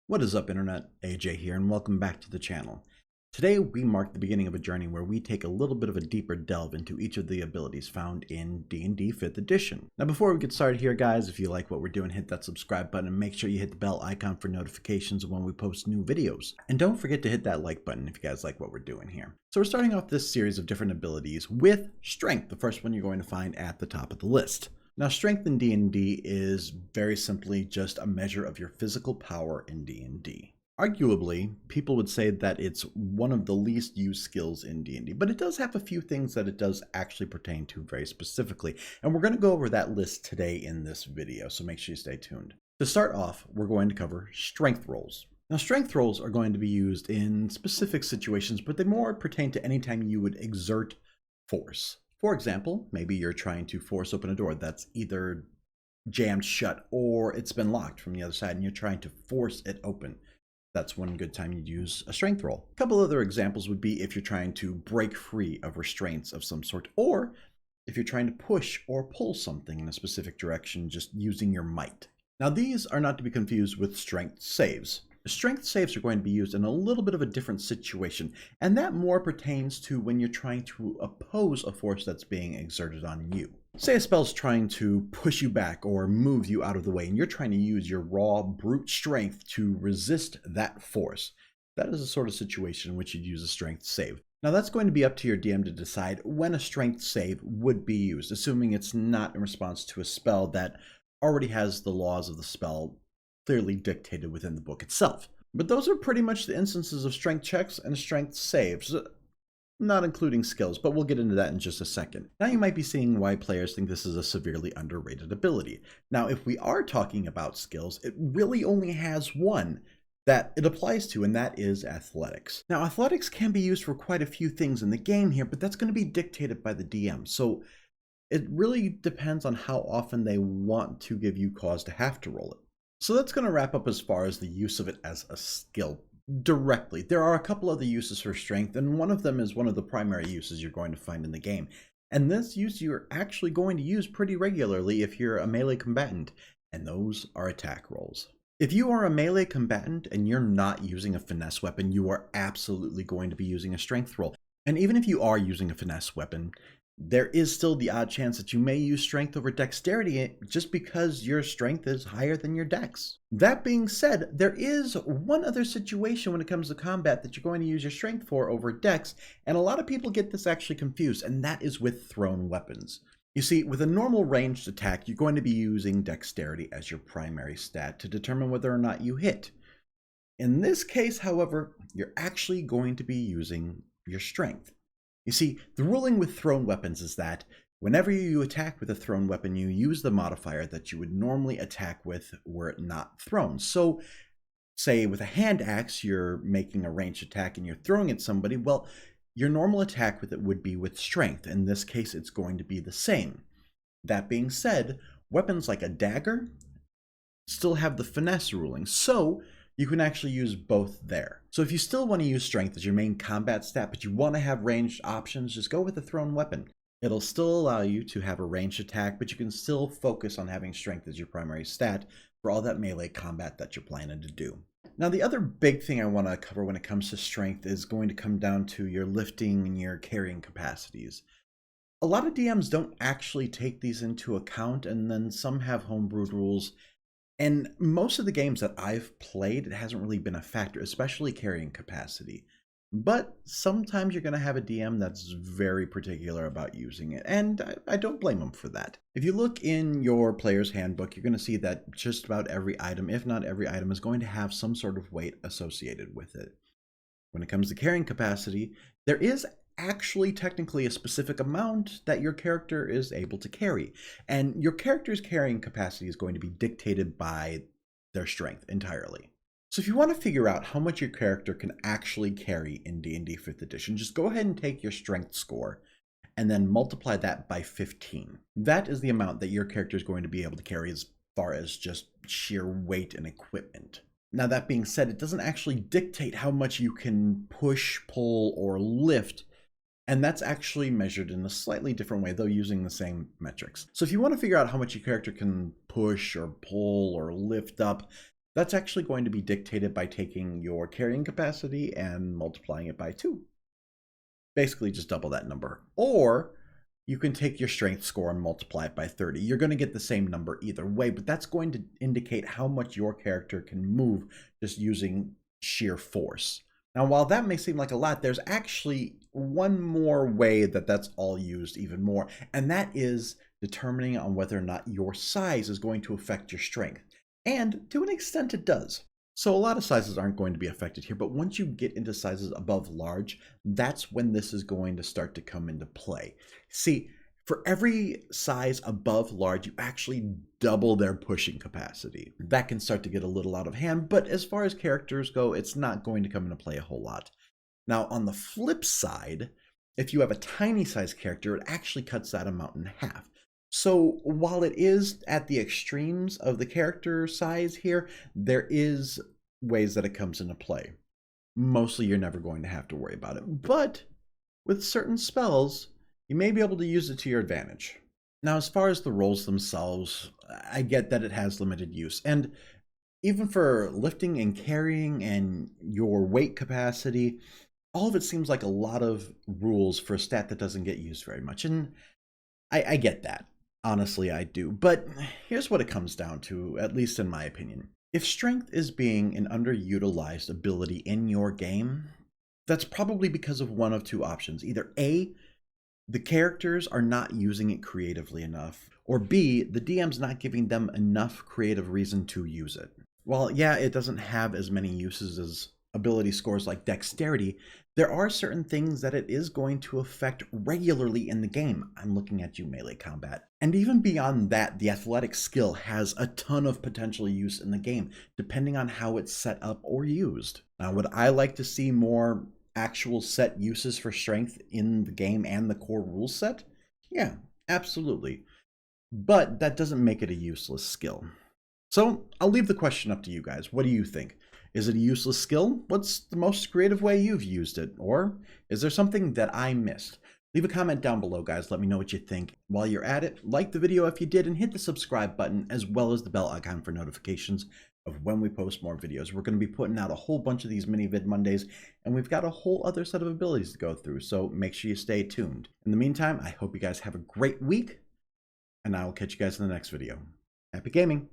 What is up, Internet? AJ here, and welcome back to the channel. Today, we mark the beginning of a journey where we take a little bit of a deeper delve into each of the abilities found in D&D 5th edition. Now, before we get started here, guys, if you like what we're doing, hit that subscribe button and make sure you hit the bell icon for notifications when we post new videos. And don't forget to hit that like button if you guys like what we're doing here. So we're starting off this series of different abilities with Strength, the first one you're going to find at the top of the list. Now, strength in D&D is very simply just a measure of your physical power in D&D. Arguably, people would say that it's one of the least used skills in D&D, but it does have a few things that it does actually pertain to very specifically, and we're going to go over that list today in this video, so make sure you stay tuned. To start off, we're going to cover strength rolls. Now, strength rolls are going to be used in specific situations, but they more pertain to any time you would exert force. For example, maybe you're trying to force open a door that's either jammed shut or it's been locked from the other side and you're trying to force it open. That's one good time you'd use a strength roll. A couple other examples would be if you're trying to break free of restraints of some sort, or if you're trying to push or pull something in a specific direction just using your might. Now, these are not to be confused with strength saves. Strength saves are going to be used in a little bit of a different situation, and that more pertains to when you're trying to oppose a force that's being exerted on you. Say a spell's trying to push you back or move you out of the way, and you're trying to use your raw, brute strength to resist that force. That is the sort of situation in which you'd use a strength save. Now, that's going to be up to your DM to decide when a strength save would be used, assuming it's not in response to a spell that already has the laws of the spell clearly dictated within the book itself. But those are pretty much the instances of strength checks and strength saves, not including skills, but we'll get into that in just a second. Now you might be seeing why players think this is a severely underrated ability. Now, if we are talking about skills, it really only has one that it applies to, and that is athletics. Now, athletics can be used for quite a few things in the game here, but that's going to be dictated by the DM. So it really depends on how often they want to give you cause to have to roll it. So that's going to wrap up as far as the use of it as a skill directly. There are a couple other uses for strength, and one of them is one of the primary uses you're going to find in the game. And this use you're actually going to use pretty regularly if you're a melee combatant, and those are attack rolls. If you are a melee combatant and you're not using a finesse weapon, you are absolutely going to be using a strength roll. And even if you are using a finesse weapon, there is still the odd chance that you may use strength over dexterity just because your strength is higher than your dex. That being said, there is one other situation when it comes to combat that you're going to use your strength for over dex, and a lot of people get this actually confused, and that is with thrown weapons. You see, with a normal ranged attack, you're going to be using dexterity as your primary stat to determine whether or not you hit. In this case, however, you're actually going to be using your strength. You see, the ruling with thrown weapons is that whenever you attack with a thrown weapon, you use the modifier that you would normally attack with were it not thrown. So, say with a hand axe, you're making a ranged attack and you're throwing at somebody, well, your normal attack with it would be with strength. In this case, it's going to be the same. That being said, weapons like a dagger still have the finesse ruling, so you can actually use both there. So if you still want to use strength as your main combat stat, but you want to have ranged options, just go with a thrown weapon. It'll still allow you to have a ranged attack, but you can still focus on having strength as your primary stat for all that melee combat that you're planning to do. Now, the other big thing I want to cover when it comes to strength is going to come down to your lifting and your carrying capacities. A lot of DMs don't actually take these into account, and then some have homebrewed rules. And most of the games that I've played, it hasn't really been a factor, especially carrying capacity. But sometimes you're going to have a DM that's very particular about using it, and I don't blame them for that. If you look in your player's handbook, you're going to see that just about every item, if not every item, is going to have some sort of weight associated with it. When it comes to carrying capacity, there is actually technically a specific amount that your character is able to carry. And your character's carrying capacity is going to be dictated by their strength entirely. So if you want to figure out how much your character can actually carry in D&D 5th edition, just go ahead and take your strength score and then multiply that by 15. That is the amount that your character is going to be able to carry as far as just sheer weight and equipment. Now, that being said, it doesn't actually dictate how much you can push, pull, or lift. And that's actually measured in a slightly different way, though using the same metrics. So if you want to figure out how much your character can push or pull or lift up, That's actually going to be dictated by taking your carrying capacity and multiplying it by 2. Basically just double that number. Or you can take your strength score and multiply it by 30. You're going to get the same number either way, but that's going to indicate how much your character can move just using sheer force. Now, while that may seem like a lot, there's actually one more way that that's all used even more, and that is determining on whether or not your size is going to affect your strength. And to an extent, it does. So a lot of sizes aren't going to be affected here, but once you get into sizes above large, that's when this is going to start to come into play. See, for every size above large, you actually double their pushing capacity. That can start to get a little out of hand, but as far as characters go, it's not going to come into play a whole lot. Now, on the flip side, if you have a tiny size character, it actually cuts that amount in half. So while it is at the extremes of the character size here, there is ways that it comes into play. Mostly you're never going to have to worry about it, but with certain spells, you may be able to use it to your advantage. Now, as far as the rolls themselves, I get that it has limited use, and even for lifting and carrying and your weight capacity, all of it seems like a lot of rules for a stat that doesn't get used very much, and I get that. Honestly, I do. But here's what it comes down to, at least in my opinion. If strength is being an underutilized ability in your game, that's probably because of one of two options. Either A, the characters are not using it creatively enough, or B, the DM's not giving them enough creative reason to use it. While, yeah, it doesn't have as many uses as ability scores like dexterity, there are certain things that it is going to affect regularly in the game. I'm looking at you, melee combat. And even beyond that, the athletic skill has a ton of potential use in the game, depending on how it's set up or used. Now, would I like to see more actual set uses for strength in the game and the core rule set? Yeah, absolutely. But that doesn't make it a useless skill. So I'll leave the question up to you guys. What do you think? Is it a useless skill? What's the most creative way you've used it? Or is there something that I missed? Leave a comment down below, guys. Let me know what you think. While you're at it, like the video if you did, and hit the subscribe button as well as the bell icon for notifications of when we post more videos. We're going to be putting out a whole bunch of these mini-vid Mondays, and we've got a whole other set of abilities to go through, so make sure you stay tuned. In the meantime, I hope you guys have a great week, and I will catch you guys in the next video. Happy gaming!